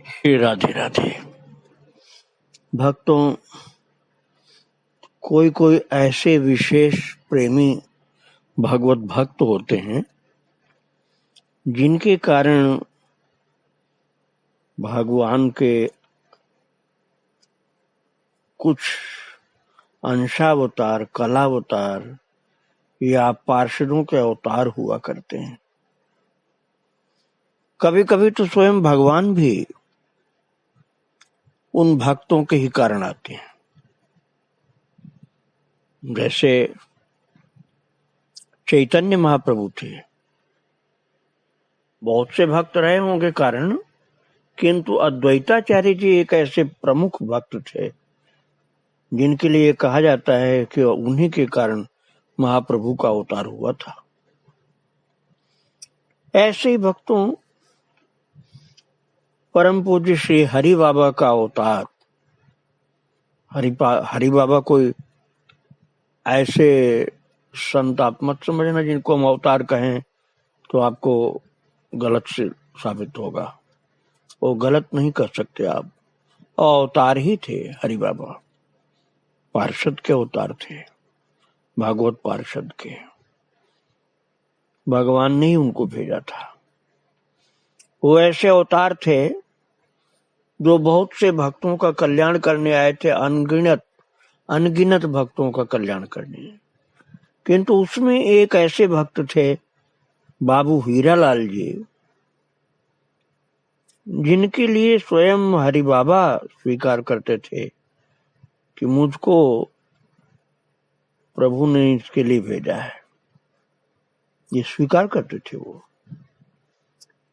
श्री राधे राधे। भक्तों, कोई कोई ऐसे विशेष प्रेमी भगवत भक्त होते हैं जिनके कारण भगवान के कुछ अंशावतार, कलावतार या पार्षदों के अवतार हुआ करते हैं। कभी कभी तो स्वयं भगवान भी उन भक्तों के ही कारण आते हैं। जैसे चैतन्य महाप्रभु थे, बहुत से भक्त रहे होंगे कारण, किंतु अद्वैताचार्य जी एक ऐसे प्रमुख भक्त थे जिनके लिए कहा जाता है कि उन्हीं के कारण महाप्रभु का अवतार हुआ था। ऐसे ही भक्तों, परम पूज्य श्री हरि बाबा का अवतार, हरि बाबा कोई ऐसे संत आप मत समझना जिनको हम अवतार कहें तो आपको गलत से साबित होगा। वो गलत नहीं कर सकते आप। अवतार ही थे हरि बाबा, पार्षद के अवतार थे, भागवत पार्षद के। भगवान ने ही उनको भेजा था। वो ऐसे अवतार थे जो बहुत से भक्तों का कल्याण करने आए थे, अनगिनत भक्तों का कल्याण करने। किंतु उसमें एक ऐसे भक्त थे बाबू हीरालाल जी, जिनके लिए स्वयं हरि बाबा स्वीकार करते थे कि मुझको प्रभु ने इसके लिए भेजा है। ये स्वीकार करते थे।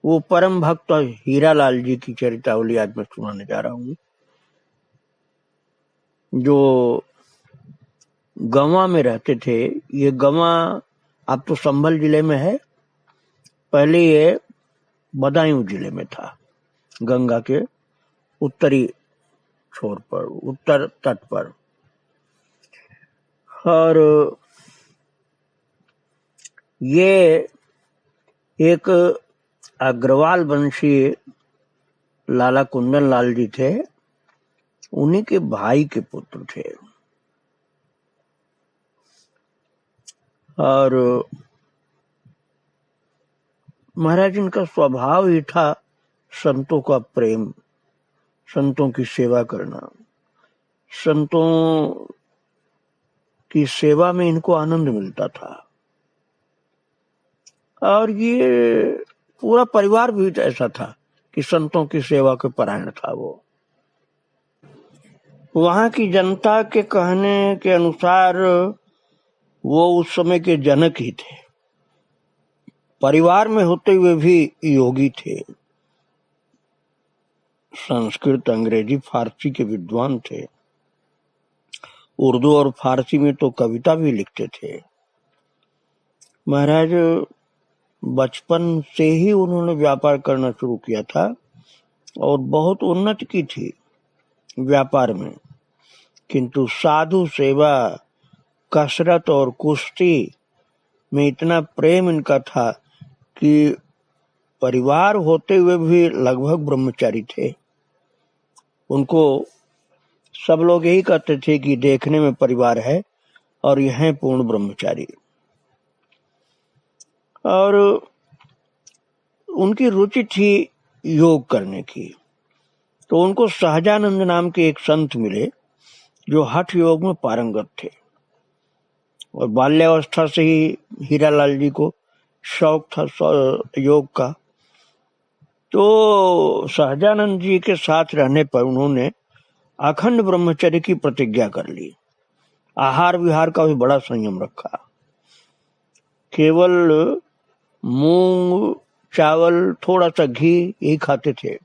वो परम भक्त हीरालाल जी की चरितावली आज मैं सुनाने जा रहा हूँ, जो गंवा में रहते थे। ये गंवा अब तो संभल जिले में है, पहले ये बदायूं जिले में था, गंगा के उत्तरी छोर पर, उत्तर तट पर। और ये एक अग्रवाल वंशी लाला कुंदन लाल जी थे, उन्हीं के भाई के पुत्र थे। और महाराज, इनका स्वभाव ही था संतों का प्रेम, संतों की सेवा करना। संतों की सेवा में इनको आनंद मिलता था। और ये पूरा परिवार भी ऐसा था कि संतों की सेवा के परायण था। वो वहां की जनता के कहने के अनुसार वो उस समय के जनक ही थे। परिवार में होते हुए भी योगी थे, संस्कृत, अंग्रेजी, फारसी के विद्वान थे। उर्दू और फारसी में तो कविता भी लिखते थे। महाराज, बचपन से ही उन्होंने व्यापार करना शुरू किया था और बहुत उन्नति की थी व्यापार में। किंतु साधु सेवा, कसरत और कुश्ती में इतना प्रेम इनका था कि परिवार होते हुए भी लगभग ब्रह्मचारी थे। उनको सब लोग यही कहते थे कि देखने में परिवार है और यह है पूर्ण ब्रह्मचारी। और उनकी रुचि थी योग करने की। तो उनको सहजानंद नाम के एक संत मिले जो हठ योग में पारंगत थे। और बाल्यावस्था से ही हीरालाल जी को शौक था योग का। तो सहजानंद जी के साथ रहने पर उन्होंने अखंड ब्रह्मचर्य की प्रतिज्ञा कर ली। आहार विहार का भी बड़ा संयम रखा। केवल मूंग, चावल, थोड़ा सा घी यही खाते थे।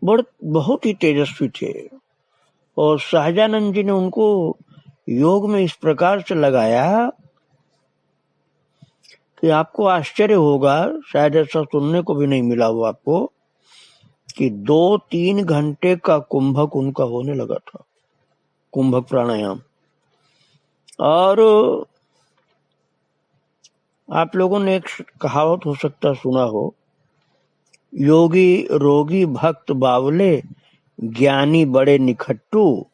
बहुत ही तेजस्वी थे। और सहजानंद जी ने उनको योग में इस प्रकार से लगाया कि आपको आश्चर्य होगा, शायद ऐसा सुनने को भी नहीं मिला हो आपको, कि 2-3 घंटे का कुंभक उनका होने लगा था, कुंभक प्राणायाम। और आप लोगों ने एक कहावत हो सकता सुना हो, योगी रोगी भक्त बावले, ज्ञानी बड़े निखट्टू,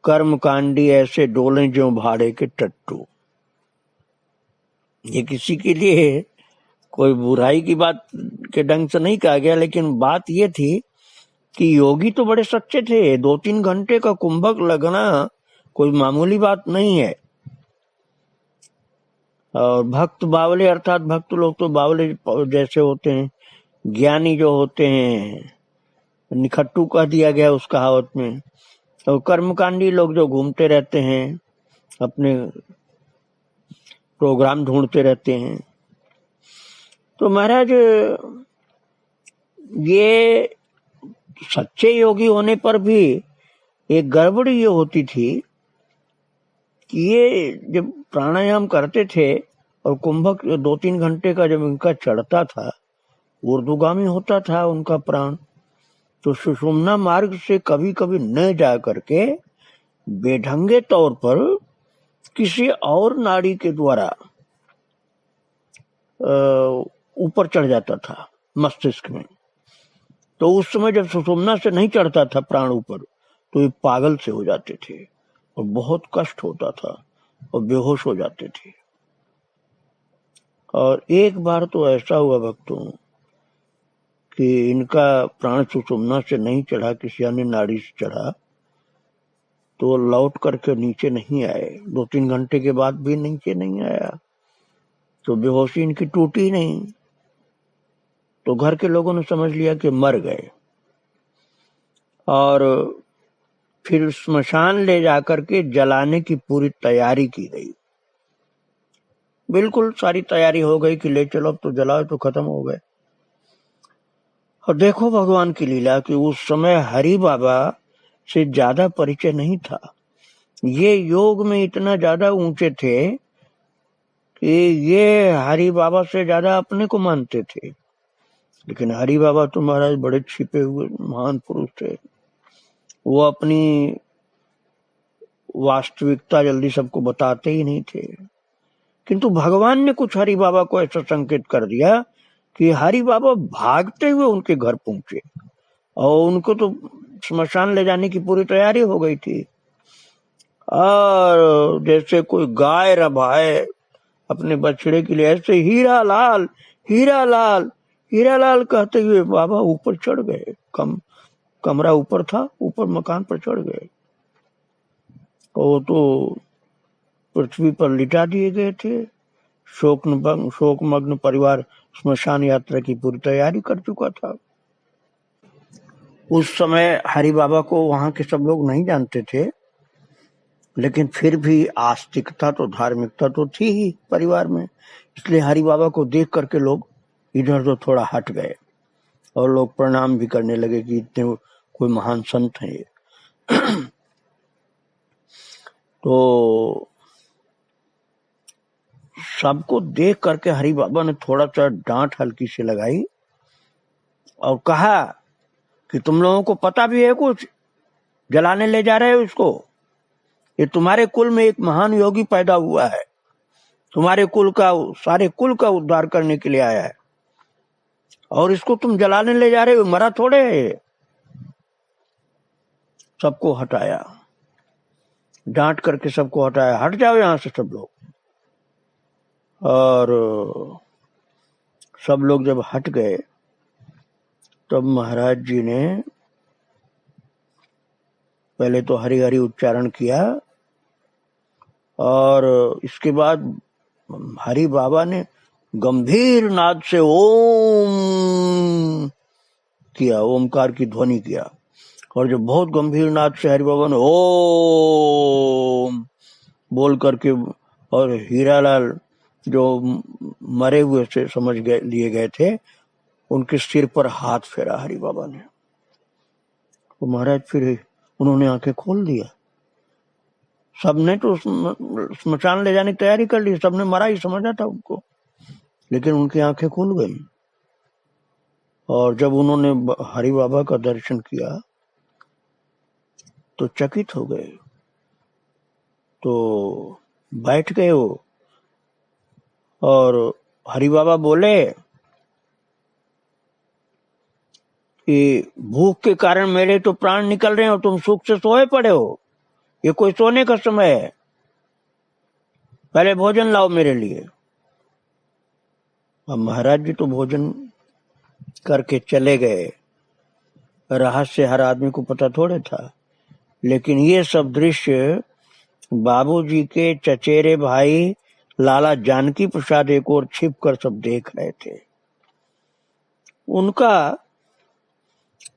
कर्मकांडी ऐसे डोले जो भाड़े के टट्टू। ये किसी के लिए कोई बुराई की बात के ढंग से नहीं कहा गया, लेकिन बात ये थी कि योगी तो बड़े सच्चे थे। 2-3 घंटे का कुंभक लगना कोई मामूली बात नहीं है। और भक्त बावले अर्थात भक्त लोग तो बावले जैसे होते हैं, ज्ञानी जो होते हैं निखट्टू कह दिया गया उस कहावत में। और कर्मकांडी लोग जो घूमते रहते हैं, अपने प्रोग्राम ढूंढते रहते हैं। तो महाराज ये सच्चे योगी होने पर भी एक गड़बड़ी ये होती थी कि ये जब प्राणायाम करते थे और कुंभक 2-3 घंटे का जब इनका चढ़ता था, ऊर्ध्वगामी होता था उनका प्राण, तो सुषुम्ना मार्ग से कभी कभी न जा करके बेढंगे तौर पर किसी और नाड़ी के द्वारा ऊपर चढ़ जाता था मस्तिष्क में। तो उस समय जब सुषुम्ना से नहीं चढ़ता था प्राण ऊपर, तो ये पागल से हो जाते थे और बहुत कष्ट होता था और बेहोश हो जाते थे। और एक बार तो ऐसा हुआ भक्तों कि इनका प्राण सुषुम्ना से नहीं चढ़ा, किसी अन्य नाड़ी से चढ़ा, तो लौट करके नीचे नहीं आए। 2-3 घंटे के बाद भी नीचे नहीं आया, तो बेहोशी इनकी टूटी नहीं। तो घर के लोगों ने समझ लिया कि मर गए और फिर स्मशान ले जाकर के जलाने की पूरी तैयारी की गई। बिल्कुल सारी तैयारी हो गई कि ले चलो अब तो जलाओ, तो खत्म हो गए। और देखो भगवान की लीला कि उस समय हरि बाबा से ज्यादा परिचय नहीं था। ये योग में इतना ज्यादा ऊंचे थे कि ये हरि बाबा से ज्यादा अपने को मानते थे। लेकिन हरि बाबा तो महाराज बड़े छिपे हुए महान पुरुष थे। वो अपनी वास्तविकता जल्दी सबको बताते ही नहीं थे। किंतु भगवान ने कुछ हरि बाबा को ऐसा संकेत कर दिया कि हरि बाबा भागते हुए उनके घर पहुंचे और उनको तो स्मशान ले जाने की पूरी तैयारी हो गई थी। और जैसे कोई गाय रभाए अपने बछड़े के लिए, ऐसे हीरा लाल हीरा लाल हीरा लाल कहते हुए बाबा ऊपर चढ़ गए। कमरा ऊपर था, ऊपर मकान पर चढ़ गए। वो तो पृथ्वी पर लिटा दिए गए थे। शोकमग्न परिवार स्मशान यात्रा की पूरी तैयारी कर चुका था। उस समय हरि बाबा को वहां के सब लोग नहीं जानते थे, लेकिन फिर भी आस्तिकता तो धार्मिकता तो थी ही परिवार में। इसलिए हरि बाबा को देख करके लोग इधर तो थोड़ा हट गए और लोग प्रणाम भी करने लगे कि इतने कोई महान संत हैं ये। तो सबको देख करके हरि बाबा ने थोड़ा सा डांट हल्की से लगाई और कहा कि तुम लोगों को पता भी है कुछ, जलाने ले जा रहे हो इसको? ये तुम्हारे कुल में एक महान योगी पैदा हुआ है, तुम्हारे कुल का, सारे कुल का उद्धार करने के लिए आया है, और इसको तुम जलाने ले जा रहे हो, मरा थोड़े है। सबको हटाया, डांट करके सबको हटाया, हट जाओ यहां से सब लोग। और सब लोग जब हट गए तब महाराज जी ने पहले तो हरि हरि उच्चारण किया और इसके बाद हरि बाबा ने गंभीर नाद से ओम किया, ओमकार की ध्वनि किया। और जब बहुत गंभीर नाद से हरि बाबा ने ओम बोल करके, और हीरालाल जो मरे हुए से समझ गए लिए गए थे, उनके सिर पर हाथ फेरा हरि बाबा ने। तो महाराज फिर उन्होंने आंखें खोल दिया। सबने तो स्मशान ले जाने की तैयारी कर ली, सबने मरा ही समझा था उनको, लेकिन उनकी आंखें खुल गई। और जब उन्होंने हरि बाबा का दर्शन किया तो चकित हो गए। तो बैठ गए वो और हरि बाबा बोले कि भूख के कारण मेरे तो प्राण निकल रहे हो, तुम सुख से सोए पड़े हो, ये कोई सोने का समय है, पहले भोजन लाओ मेरे लिए। अब महाराज जी तो भोजन करके चले गए। रहस्य हर आदमी को पता थोड़े था, लेकिन ये सब दृश्य बाबूजी के चचेरे भाई लाला जानकी प्रसाद एक और छिप कर सब देख रहे थे। उनका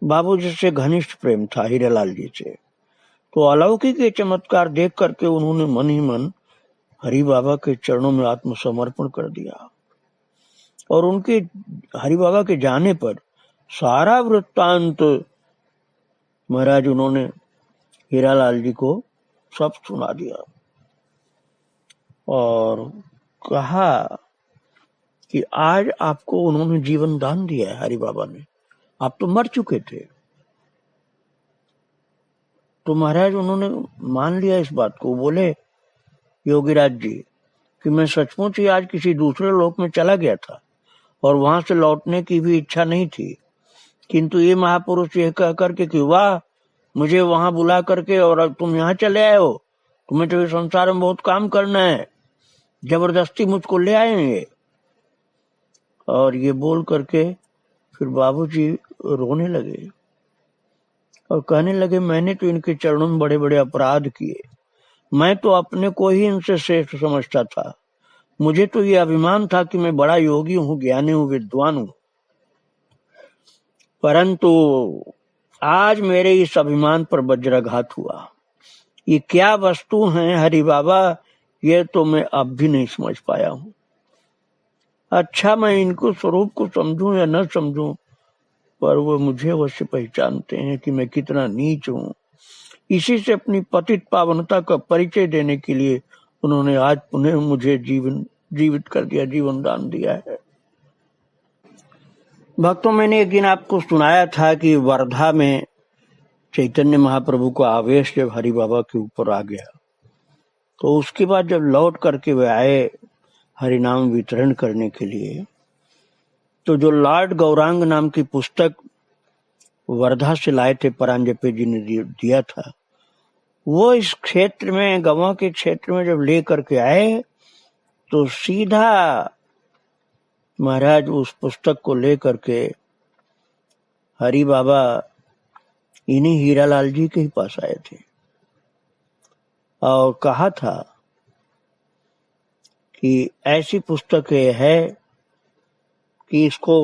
बाबूजी से घनिष्ठ प्रेम था, हीरालाल जी से। तो अलौकिक के चमत्कार देख करके उन्होंने मन ही मन हरि बाबा के चरणों में आत्मसमर्पण कर दिया। और उनके हरि बाबा के जाने पर सारा वृत्तांत महाराज उन्होंने हीरालाल जी को सब सुना दिया और कहा कि आज आपको उन्होंने जीवन दान दिया है हरि बाबा ने, आप तो मर चुके थे। तो महाराज उन्होंने मान लिया इस बात को। बोले योगीराज जी कि मैं सचमुच ही आज किसी दूसरे लोक में चला गया था और वहां से लौटने की भी इच्छा नहीं थी, किंतु ये महापुरुष यह कह करके कि वाह मुझे वहां बुला करके और तुम यहाँ चले आए हो, तुम्हें तो संसार में बहुत काम करना है, जबरदस्ती मुझको ले आएंगे। और ये बोल करके फिर बाबूजी रोने लगे और कहने लगे मैंने तो इनके चरणों में बड़े बड़े अपराध किए, मैं तो अपने को ही इनसे श्रेष्ठ समझता था, मुझे तो ये अभिमान था कि मैं बड़ा योगी हूँ, ज्ञानी हूँ, विद्वान हूँ, परंतु आज मेरे इस अभिमान पर वज्राघात हुआ। ये क्या वस्तु हैं हरि बाबा, ये तो मैं अब भी नहीं समझ पाया हूँ। अच्छा मैं इनको स्वरूप को समझूं या न समझूं, पर वो मुझे अवश्य पहचानते हैं कि मैं कितना नीच हूँ। इसी से अपनी पतित पावनता का परिचय देने के लिए उन्होंने आज पुनः मुझे जीवित कर दिया, जीवन दान दिया है। भक्तों, मैंने एक दिन आपको सुनाया था कि वर्धा में चैतन्य महाप्रभु का आवेश जब हरि बाबा के ऊपर आ गया, तो उसके बाद जब लौट करके वे आए हरिनाम वितरण करने के लिए, तो जो लॉर्ड गौरांग नाम की पुस्तक वर्धा से लाए थे, परांजपे जी ने दिया था, वो इस क्षेत्र में, गवा के क्षेत्र में जब ले करके आए तो सीधा महाराज उस पुस्तक को ले करके हरि बाबा इन्हीं हीरालाल जी के ही पास आए थे और कहा था कि ऐसी पुस्तक है कि इसको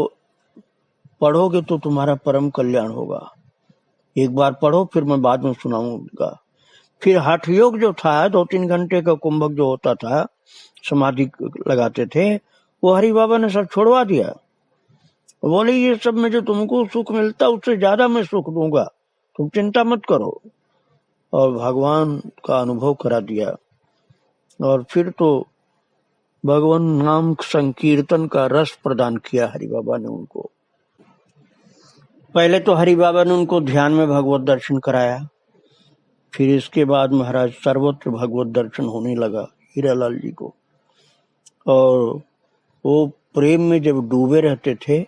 पढ़ोगे तो तुम्हारा परम कल्याण होगा, एक बार पढ़ो, फिर मैं बाद में सुनाऊंगा। फिर हठ योग जो था, 2-3 घंटे का कुंभक जो होता था, समाधि लगाते थे, वो हरि बाबा ने सब छोड़वा दिया। बोले ये सब में जो तुमको सुख मिलता उससे ज्यादा मैं सुख दूंगा, तुम चिंता मत करो। और भगवान का अनुभव करा दिया। और फिर तो भगवान नाम संकीर्तन का रस प्रदान किया हरि बाबा ने उनको। पहले तो हरि बाबा ने उनको ध्यान में भगवत दर्शन कराया, फिर इसके बाद महाराज सर्वत्र भगवत दर्शन होने लगा हीरालाल जी को। और वो प्रेम में जब डूबे रहते थे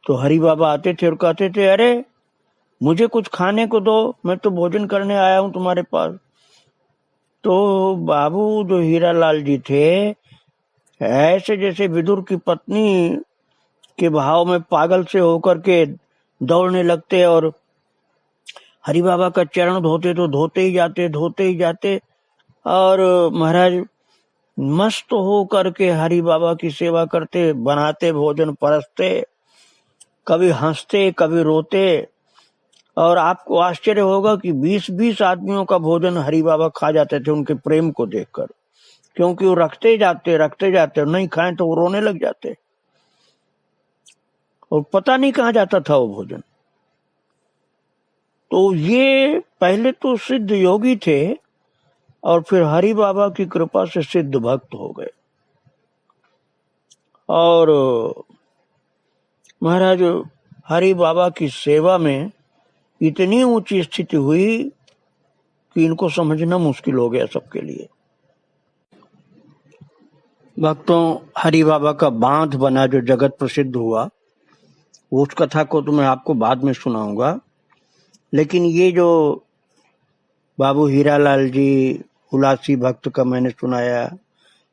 तो हरि बाबा आते थे और कहते थे अरे मुझे कुछ खाने को दो, मैं तो भोजन करने आया हूं तुम्हारे पास। तो बाबू जो हीरालाल जी थे, ऐसे जैसे विदुर की पत्नी के भाव में पागल से होकर के दौड़ने लगते और हरि बाबा का चरण धोते तो धोते ही जाते और महाराज मस्त हो करके हरि बाबा की सेवा करते, बनाते भोजन, परसते, कभी हंसते कभी रोते। और आपको आश्चर्य होगा कि 20-20 आदमियों का भोजन हरि बाबा खा जाते थे उनके प्रेम को देखकर, क्योंकि वो रखते जाते, नहीं खाएं तो वो रोने लग जाते और पता नहीं कहाँ जाता था वो भोजन। तो ये पहले तो सिद्ध योगी थे और फिर हरि बाबा की कृपा से सिद्ध भक्त हो गए। और महाराज हरि बाबा की सेवा में इतनी ऊंची स्थिति हुई कि इनको समझना मुश्किल हो गया सबके लिए। भक्तों, हरि बाबा का बांध बना जो जगत प्रसिद्ध हुआ, उस कथा को तो मैं आपको बाद में सुनाऊंगा, लेकिन ये जो बाबू हीरालाल जी उलासी भक्त का मैंने सुनाया,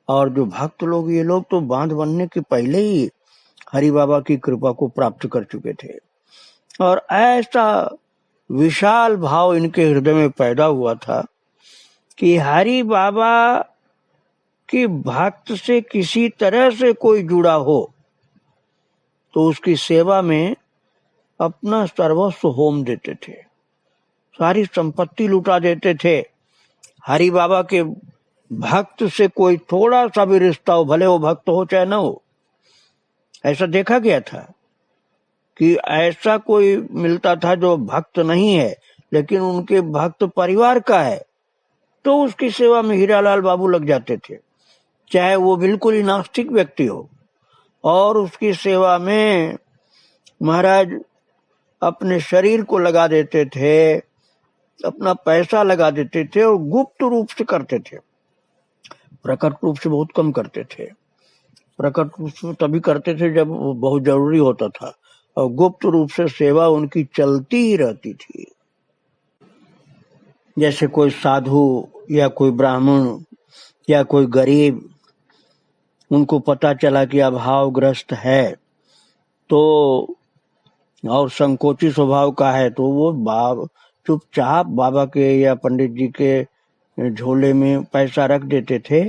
और जो भक्त लोग, ये लोग तो बांध बनने के पहले ही हरि बाबा की कृपा को प्राप्त कर चुके थे, और ऐसा विशाल भाव इनके हृदय में पैदा हुआ था कि हरि बाबा की भक्त से किसी तरह से कोई जुड़ा हो तो उसकी सेवा में अपना सर्वस्व होम देते थे, सारी संपत्ति लुटा देते थे। हरि बाबा के भक्त से कोई थोड़ा सा भी रिश्ता हो, भले वो भक्त हो चाहे ना हो, ऐसा देखा गया था कि ऐसा कोई मिलता था जो भक्त नहीं है लेकिन उनके भक्त परिवार का है, तो उसकी सेवा में हीरालाल बाबू लग जाते थे, चाहे वो बिल्कुल ही नास्तिक व्यक्ति हो, और उसकी सेवा में महाराज अपने शरीर को लगा देते थे, अपना पैसा लगा देते थे, और गुप्त रूप से करते थे, प्रकट रूप से बहुत कम करते थे। प्रकट रूप से तभी करते थे जब वो बहुत जरूरी होता था, और गुप्त रूप से सेवा उनकी चलती ही रहती थी। जैसे कोई साधु या कोई ब्राह्मण या कोई गरीब, उनको पता चला कि अभावग्रस्त है तो, और संकोची स्वभाव का है, तो वो चुपचाप बाबा के या पंडित जी के झोले में पैसा रख देते थे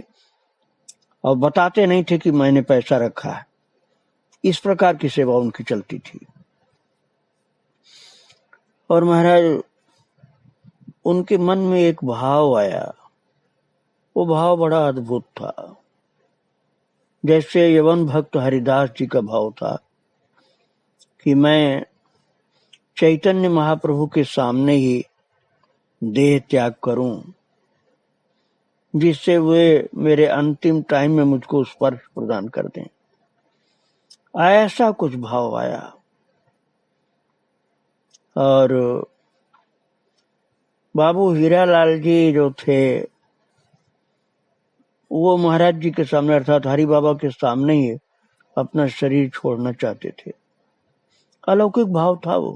और बताते नहीं थे कि मैंने पैसा रखा है। इस प्रकार की सेवा उनकी चलती थी। और महाराज उनके मन में एक भाव आया, वो भाव बड़ा अद्भुत था। जैसे यवन भक्त हरिदास जी का भाव था कि मैं चैतन्य महाप्रभु के सामने ही देह त्याग करूं, जिससे वे मेरे अंतिम टाइम में मुझको स्पर्श प्रदान कर दें, ऐसा कुछ भाव आया। और बाबू हीरालाल जी जो थे वो महाराज जी के सामने, अर्थात हरि बाबा के सामने ही अपना शरीर छोड़ना चाहते थे। अलौकिक भाव था वो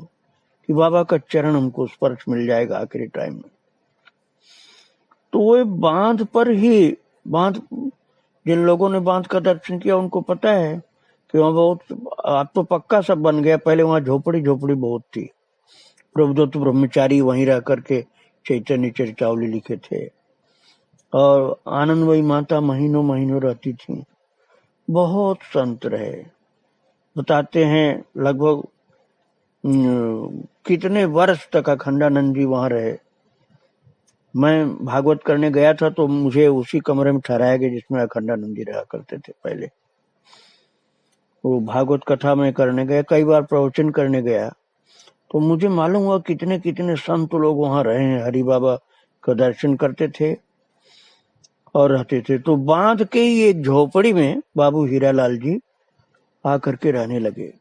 कि बाबा का चरण हमको स्पर्श मिल जाएगा आखिरी टाइम में। तो वो बांध पर ही, बांध, जिन लोगों ने बांध का दर्शन किया उनको पता है कि वहाँ बहुत, अब तो पक्का सब बन गया, पहले वहाँ झोपड़ी झोपड़ी बहुत थी। प्रभुदत्त ब्रह्मचारी वहीं रह करके चैतन्य चरितावली लिखे थे, और आनंदमयी माता महीनों महीनों रहती थी। बहुत संत रहे, बताते हैं लगभग कितने वर्ष तक अखंडानंद जी वहां रहे। मैं भागवत करने गया था तो मुझे उसी कमरे में ठहराया गया जिसमें अखंडानंद जी रहा करते थे पहले। वो भागवत कथा में करने गया, कई बार प्रवचन करने गया, तो मुझे मालूम हुआ कितने कितने संत लोग वहां रहे हैं, हरि बाबा का दर्शन करते थे और रहते थे। तो बांध के ही एक झोपड़ी में बाबू हीरालाल जी आकर के रहने लगे।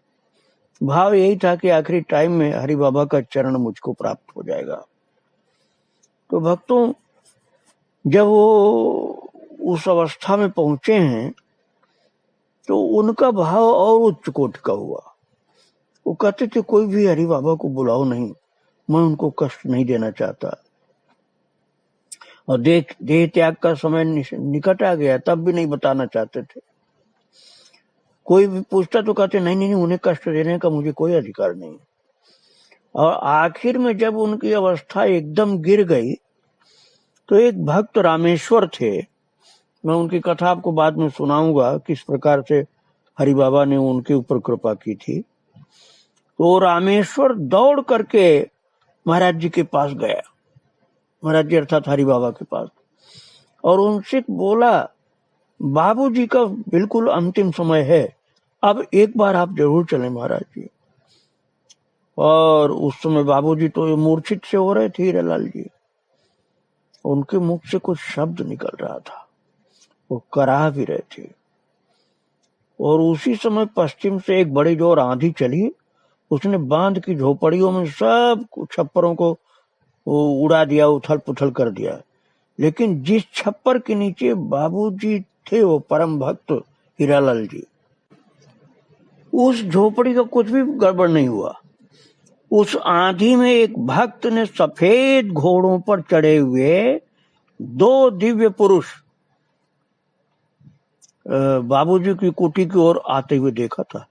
भाव यही था कि आखिरी टाइम में हरि बाबा का चरण मुझको प्राप्त हो जाएगा। तो भक्तों, जब वो उस अवस्था में पहुंचे हैं तो उनका भाव और उच्च कोट का हुआ। वो कहते थे कोई भी हरि बाबा को बुलाओ नहीं, मैं उनको कष्ट नहीं देना चाहता। और देह त्याग का समय निकट आ गया, तब भी नहीं बताना चाहते थे। कोई भी पूछता तो कहते नहीं नहीं, उन्हें कष्ट देने का मुझे कोई अधिकार नहीं। और आखिर में जब उनकी अवस्था एकदम गिर गई तो एक भक्त रामेश्वर थे, मैं उनकी कथा आपको बाद में सुनाऊंगा किस प्रकार से हरि बाबा ने उनके ऊपर कृपा की थी। तो रामेश्वर दौड़ करके महाराज जी के पास गया, महाराज जी अर्थात हरि बाबा के पास, और उनसे बोला बाबूजी का बिल्कुल अंतिम समय है, अब एक बार आप जरूर चलें महाराज जी। और उस समय बाबूजी तो मूर्छित से हो रहे थे हीरालाल जी, उनके मुख से कुछ शब्द निकल रहा था, वो कराह भी रहे थे। और उसी समय पश्चिम से एक बड़ी जोर आंधी चली, उसने बांध की झोपड़ियों में सब छप्परों को उड़ा दिया, उथल पुथल कर दिया। लेकिन जिस छप्पर के नीचे बाबूजी थे, वो परम भक्त हीरालाल जी, उस झोपड़ी का कुछ भी गड़बड़ नहीं हुआ। उस आंधी में एक भक्त ने सफेद घोड़ों पर चढ़े हुए 2 दिव्य पुरुष बाबूजी की कुटी की ओर आते हुए देखा था।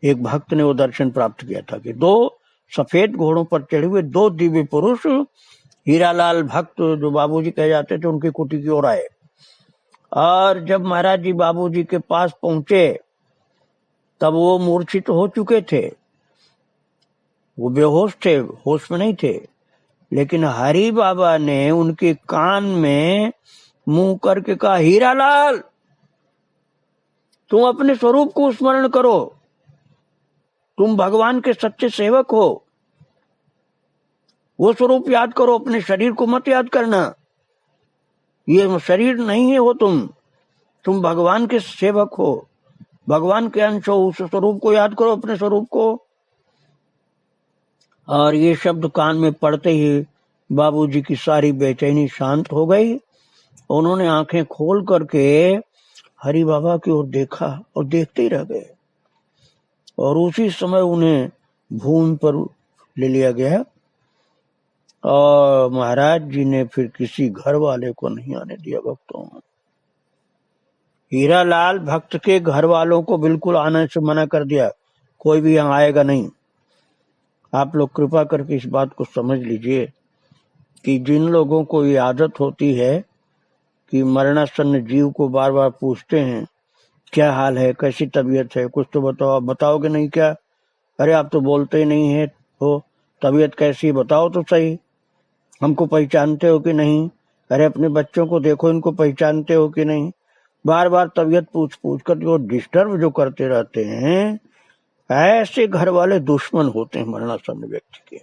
एक भक्त ने वो दर्शन प्राप्त किया था कि 2 सफेद घोड़ों पर चढ़े हुए 2 दिव्य पुरुष हीरालाल भक्त जो बाबूजी कहे जाते थे उनकी कुटी की ओर आए। और जब महाराज जी बाबूजी के पास पहुंचे तब वो मूर्छित हो चुके थे, वो बेहोश थे, होश में नहीं थे। लेकिन हरि बाबा ने उनके कान में मुंह करके कहा, हीरालाल तुम अपने स्वरूप को स्मरण करो, तुम भगवान के सच्चे सेवक हो, वो स्वरूप याद करो, अपने शरीर को मत याद करना, ये शरीर नहीं है हो, तुम भगवान के सेवक हो, भगवान के अंश हो, उस स्वरूप को याद करो, अपने स्वरूप को। और ये शब्द कान में पड़ते ही बाबूजी की सारी बेचैनी शांत हो गई। उन्होंने आंखें खोल करके हरि बाबा की ओर देखा और देखते ही रह गए। और उसी समय उन्हें भूमि पर ले लिया गया और महाराज जी ने फिर किसी घर वाले को नहीं आने दिया भक्तों। हीरालाल भक्त के घर वालों को बिल्कुल आने से मना कर दिया, कोई भी यहाँ आएगा नहीं। आप लोग कृपा करके इस बात को समझ लीजिए कि जिन लोगों को ये आदत होती है कि मरणासन्न जीव को बार बार पूछते हैं क्या हाल है, कैसी तबीयत है, कुछ तो बताओ, आप बताओगे नहीं क्या, अरे आप तो बोलते ही नहीं है हो, तबीयत कैसी है बताओ तो सही, हमको पहचानते हो कि नहीं, अरे अपने बच्चों को देखो, इनको पहचानते हो कि नहीं। बार बार तबीयत पूछ पूछ कर जो डिस्टर्ब जो करते रहते हैं, ऐसे घर वाले दुश्मन होते हैं मरणासन्न व्यक्ति के।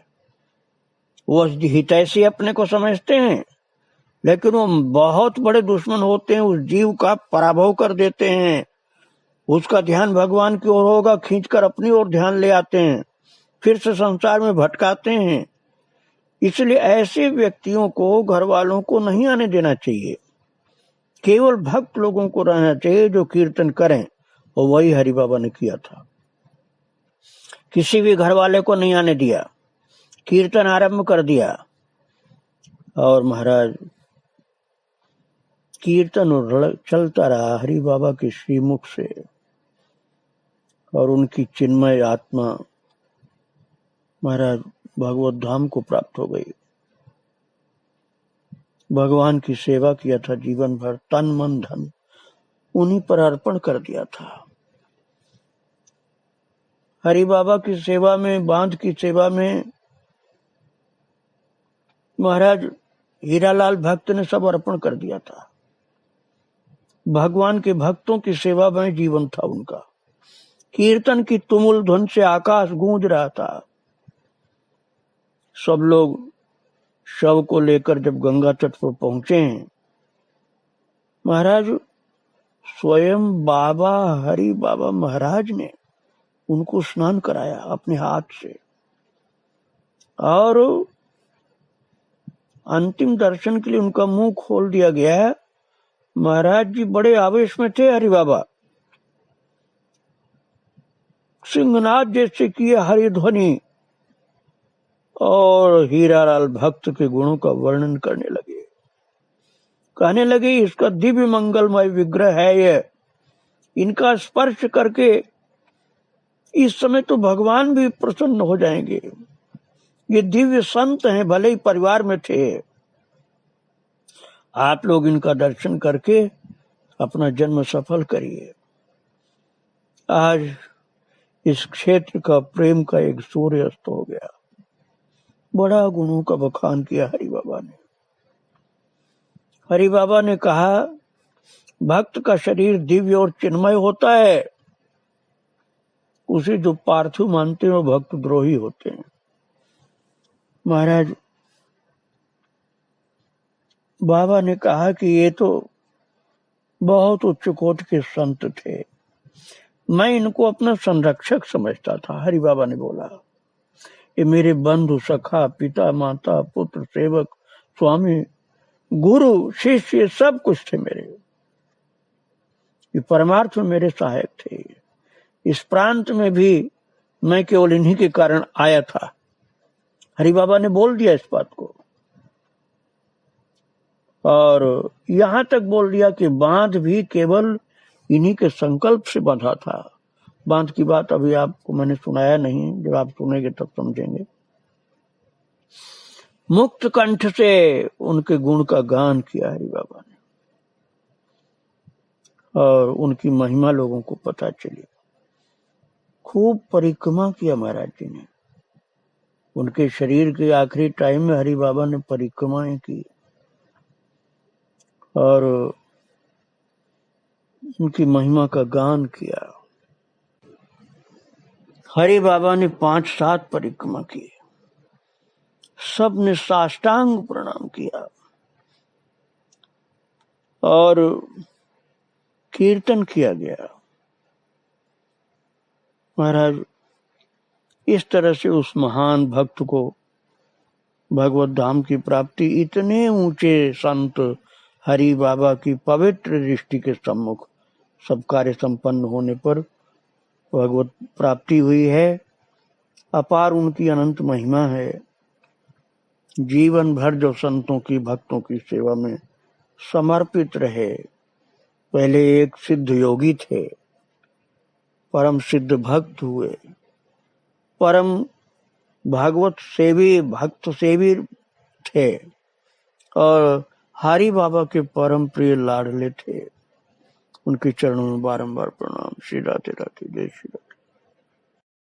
वो हितैषी अपने को समझते हैं लेकिन वो बहुत बड़े दुश्मन होते हैं, उस जीव का पराभव कर देते हैं। उसका ध्यान भगवान की ओर होगा, खींचकर अपनी ओर ध्यान ले आते हैं, फिर से संसार में भटकाते हैं। इसलिए ऐसे व्यक्तियों को घर वालों को नहीं आने देना चाहिए, केवल भक्त लोगों को रहना चाहिए जो कीर्तन करें, और वही हरि बाबा ने किया था। किसी भी घर वाले को नहीं आने दिया, कीर्तन आरंभ कर दिया और महाराज कीर्तन चलता रहा हरि बाबा के श्रीमुख से, और उनकी चिन्मय आत्मा महाराज भगवत धाम को प्राप्त हो गई। भगवान की सेवा किया था जीवन भर, तन मन धन उन्हीं पर अर्पण कर दिया था। हरि बाबा की सेवा में, बांध की सेवा में महाराज हीरालाल भक्त ने सब अर्पण कर दिया था। भगवान के भक्तों की सेवा में जीवन था उनका। कीर्तन की तुमुल ध्वनि से आकाश गूंज रहा था। सब लोग शव को लेकर जब गंगा तट पर पहुंचे हैं, महाराज स्वयं बाबा हरि बाबा महाराज ने उनको स्नान कराया अपने हाथ से, और अंतिम दर्शन के लिए उनका मुंह खोल दिया गया। महाराज जी बड़े आवेश में थे। हरि बाबा सिंहनाद जैसे किए हरि ध्वनि, और हीरालाल भक्त के गुणों का वर्णन करने लगे। कहने लगे इसका दिव्य मंगलमय विग्रह है ये, इनका स्पर्श करके इस समय तो भगवान भी प्रसन्न हो जाएंगे। ये दिव्य संत हैं, भले ही परिवार में थे। आप लोग इनका दर्शन करके अपना जन्म सफल करिए। आज इस क्षेत्र का प्रेम का एक सूर्य अस्त हो गया। बड़ा गुणों का बखान किया हरि बाबा ने। हरि बाबा ने कहा भक्त का शरीर दिव्य और चिन्मय होता है, उसे जो पार्थिव मानते हैं वो भक्त द्रोही होते हैं। महाराज बाबा ने कहा कि ये तो बहुत उच्च कोटि के संत थे, मैं इनको अपना संरक्षक समझता था। हरि बाबा ने बोला ये मेरे बंधु, सखा, पिता, माता, पुत्र, सेवक, स्वामी, गुरु, शिष्य सब कुछ थे मेरे। ये परमार्थ में मेरे सहायक थे। इस प्रांत में भी मैं केवल इन्हीं के कारण आया था। हरि बाबा ने बोल दिया इस बात को, और यहां तक बोल दिया कि बांध भी केवल इन्हीं के संकल्प से बंधा था। बांध की बात अभी आपको मैंने सुनाया नहीं, जब आप सुनेंगे तब समझेंगे। मुक्त कंठ से उनके गुण का गान किया हरि बाबा ने, और उनकी महिमा लोगों को पता चली। खूब परिक्रमा किया महाराज जी ने। उनके शरीर के आखिरी टाइम में हरि बाबा ने परिक्रमाएं की और उनकी महिमा का गान किया। हरि बाबा ने 5-7 परिक्रमा की, सब ने साष्टांग प्रणाम किया और कीर्तन किया गया। महाराज इस तरह से उस महान भक्त को भगवत धाम की प्राप्ति इतने ऊंचे संत हरि बाबा की पवित्र दृष्टि के सम्मुख सब कार्य संपन्न होने पर भगवत प्राप्ति हुई है। अपार उनकी अनंत महिमा है। जीवन भर जो संतों की भक्तों की सेवा में समर्पित रहे। पहले एक सिद्ध योगी थे, परम सिद्ध भक्त हुए, परम भागवत सेवी भक्त सेवी थे और हरि बाबा के परम प्रिय लाडले थे। उनके चरणों में बारंबार प्रणाम। श्री राधे राधे, जय श्री राधे।